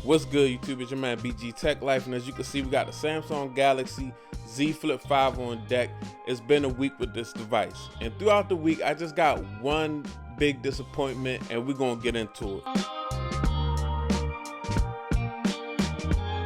What's good, YouTube? It's your man BG Tech Life, and as you can see, we got the Samsung Galaxy Z Flip 5 on deck. It's been a week with this device, and throughout the week, I just got one big disappointment, and we're gonna get into it.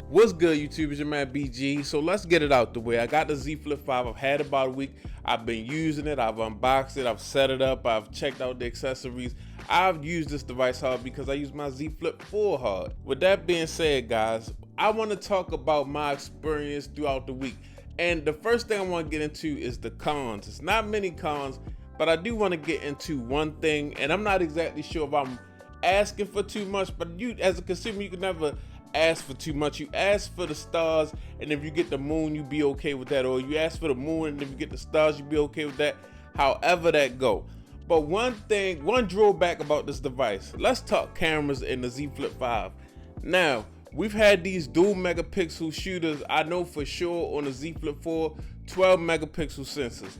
What's good, YouTube? It's your man BG. So let's get it out the way. I got the Z Flip 5. I've had it about a week. I've been using it. I've unboxed it. I've set it up. I've checked out the accessories. I've used this device hard because I use my Z Flip 4 hard. With that being said, guys, I want to talk about my experience throughout the week. And the first thing I want to get into is the cons. It's not many cons, but I do want to get into one thing. And I'm not exactly sure if I'm asking for too much, but you, as a consumer, you can never ask for too much. You ask for the stars, and if you get the moon, you be okay with that. Or you ask for the moon, and if you get the stars, you be okay with that. However that go. But one drawback about this device, let's talk cameras in the Z Flip 5. Now, we've had these dual megapixel shooters, I know for sure, on the Z Flip 4, 12 megapixel sensors.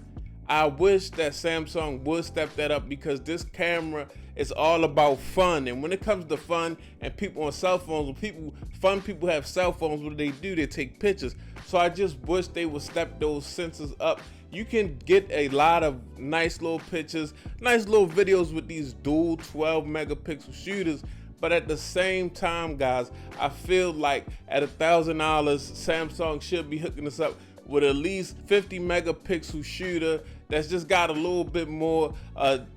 I wish that Samsung would step that up because this camera is all about fun. And when it comes to fun and people on cell phones, when fun people have cell phones, what do? They take pictures. So I just wish they would step those sensors up. You can get a lot of nice little pictures, nice little videos with these dual 12 megapixel shooters. But at the same time, guys, I feel like at $1,000, Samsung should be hooking us up with at least 50 megapixel shooter that's just got a little bit more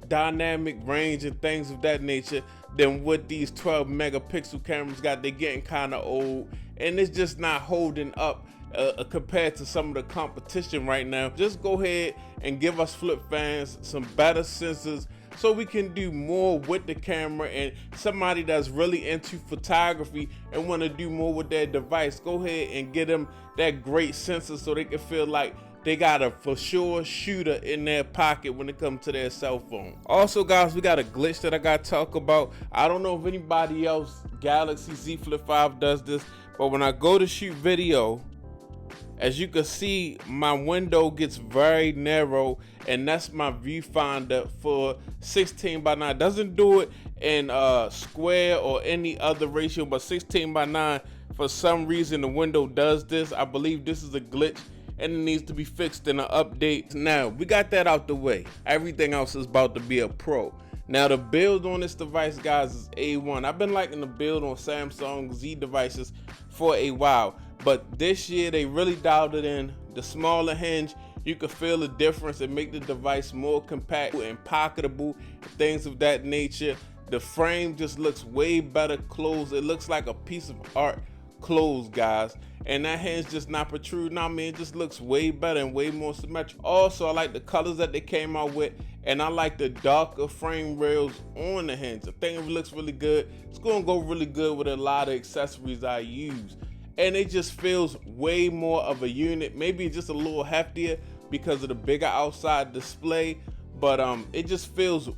dynamic range and things of that nature than what these 12 megapixel cameras got. They're getting kind of old, and it's just not holding up compared to some of the competition right now. Just go ahead and give us Flip fans some better sensors so we can do more with the camera. And somebody that's really into photography and want to do more with their device, go ahead and get them that great sensor so they can feel like they got a for sure shooter in their pocket when it comes to their cell phone. Also, guys, we got a glitch that I got to talk about. I don't know if anybody else Galaxy Z Flip 5 does this, but when I go to shoot video, as you can see, my window gets very narrow, and that's my viewfinder for 16:9. Doesn't do it in square or any other ratio, but 16:9, for some reason the window does this. I believe this is a glitch and it needs to be fixed in an update. Now, we got that out the way. Everything else is about to be a pro. Now, the build on this device, guys, is A1. I've been liking the build on Samsung Z devices for a while, but this year they really dialed it in. The smaller hinge, you can feel the difference and make the device more compact and pocketable, things of that nature. The frame just looks way better closed. It looks like a piece of art closed, guys, and that hinge just not protruding. I mean, it just looks way better and way more symmetrical. Also, I like the colors that they came out with, and I like the darker frame rails on the hinge. I think it looks really good. It's gonna go really good with a lot of accessories I use, and it just feels way more of a unit. Maybe just a little heftier because of the bigger outside display, but it just feels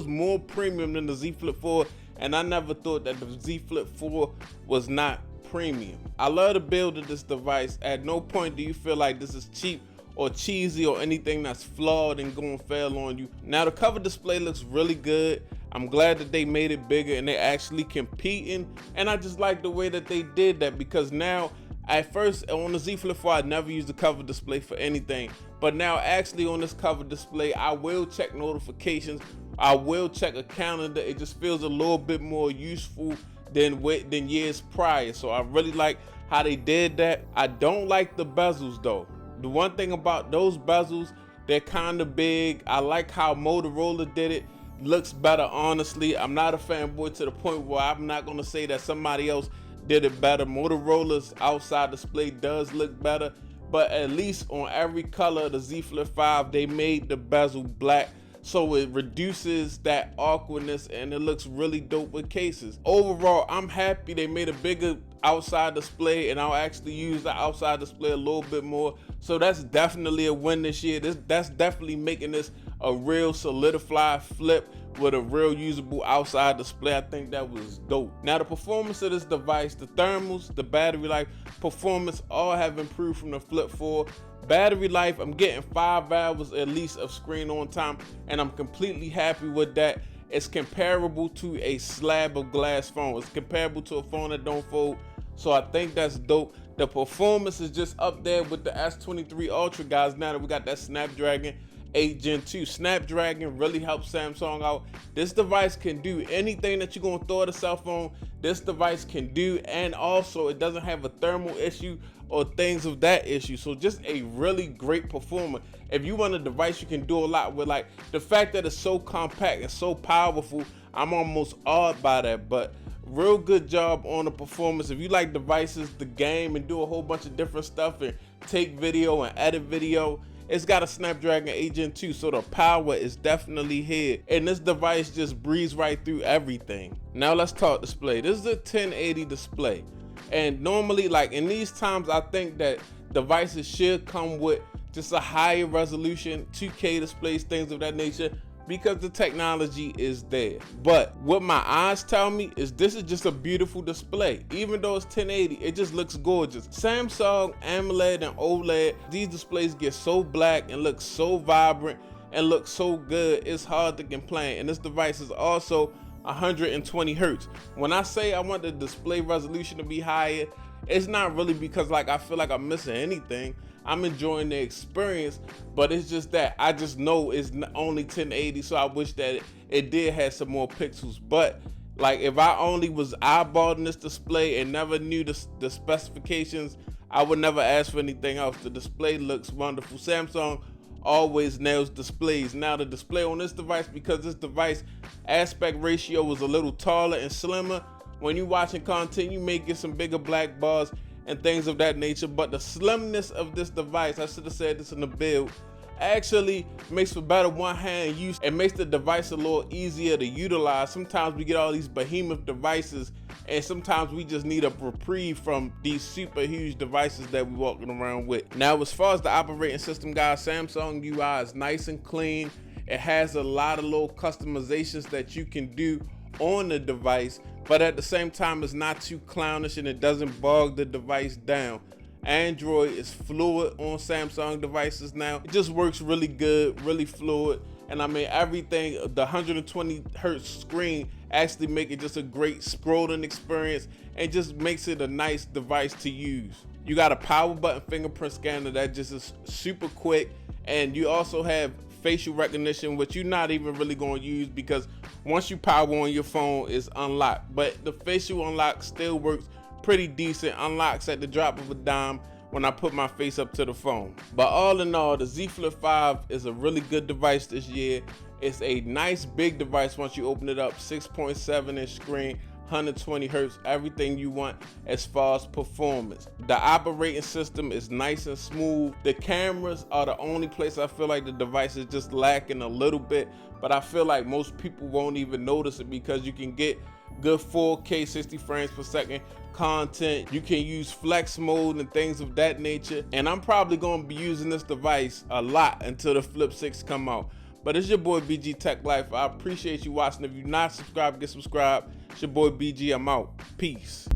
more premium than the Z Flip 4. And I never thought that the Z Flip 4 was not premium. I love the build of this device. At no point do you feel like this is cheap or cheesy or anything that's flawed and going to fail on you. Now, the cover display looks really good. I'm glad that they made it bigger and they're actually competing. And I just like the way that they did that, because now, at first on the Z Flip 4, I never used the cover display for anything. But now actually on this cover display, I will check notifications. I will check a calendar. It just feels a little bit more useful than years prior. So I really like how they did that. I don't like the bezels though. The one thing about those bezels, they're kind of big. I like how Motorola did it. Looks better, honestly. I'm not a fanboy to the point where I'm not gonna say that somebody else did it better. Motorola's outside display does look better, but at least on every color of the Z Flip 5, they made the bezel black, so it reduces that awkwardness and it looks really dope with cases. Overall, I'm happy they made a bigger outside display, and I'll actually use the outside display a little bit more. So that's definitely a win this year. That's definitely making this a real solidified Flip with a real usable outside display. I think that was dope. Now, the performance of this device, the thermals, the battery life, performance, all have improved from the Flip 4. Battery life, I'm getting 5 hours at least of screen on time, and I'm completely happy with that. it's comparable to a slab of glass phone. It's comparable to a phone that don't fold. So I think that's dope. The performance is just up there with the S23 Ultra, guys. Now that we got that Snapdragon 8 Gen 2. Snapdragon really helps Samsung out. This device can do anything that you're gonna throw at a cell phone. This device can do, and also it doesn't have a thermal issue or things of that issue. So just a really great performer. If you want a device you can do a lot with, like the fact that it's so compact and so powerful, I'm almost awed by that. But real good job on the performance. If you like devices, the game, and do a whole bunch of different stuff and take video and edit video, it's got a Snapdragon 8 Gen 2, so the power is definitely here. And this device just breezes right through everything. Now let's talk display. This is a 1080 display. And normally, like in these times, I think that devices should come with just a higher resolution, 2K displays, things of that nature, because the technology is there. But what my eyes tell me is this is just a beautiful display. Even though it's 1080, it just looks gorgeous. Samsung AMOLED and OLED, these displays get so black and look so vibrant and look so good, it's hard to complain. And this device is also 120 hertz. When I say I want the display resolution to be higher, it's not really because like I feel like I'm missing anything. I'm enjoying the experience, but it's just that I just know it's only 1080, so I wish that it did have some more pixels. But like if I only was eyeballing this display and never knew the specifications, I would never ask for anything else. The display looks wonderful. Samsung always nails displays. Now the display on this device, because this device aspect ratio was a little taller and slimmer, when you're watching content you may get some bigger black bars and things of that nature, but the slimness of this device, I should have said this in the build, actually makes for better one-hand use and makes the device a little easier to utilize. Sometimes we get all these behemoth devices and sometimes we just need a reprieve from these super huge devices that we're walking around with. Now as far as the operating system, guys, Samsung UI is nice and clean. It has a lot of little customizations that you can do on the device, but at the same time it's not too clownish and it doesn't bog the device down. Android is fluid on Samsung devices now. It just works really good, really fluid. And I mean everything, the 120 hertz screen actually make it just a great scrolling experience and just makes it a nice device to use. You got a power button fingerprint scanner that just is super quick, and you also have facial recognition, which you're not even really going to use because once you power on your phone, it's unlocked. But the facial unlock still works pretty decent, unlocks at the drop of a dime when I put my face up to the phone. But all in all, the Z Flip 5 is a really good device this year. It's a nice big device once you open it up, 6.7 inch screen, 120 hertz, everything you want as far as performance. The operating system is nice and smooth. The cameras are the only place I feel like the device is just lacking a little bit, but I feel like most people won't even notice it because you can get good 4K 60 frames per second content. You can use flex mode and things of that nature, and I'm probably going to be using this device a lot until the Flip 6 come out. But it's your boy BG Tech Life. I appreciate you watching. If you're not subscribed, get subscribed. It's your boy BG. I'm out. Peace.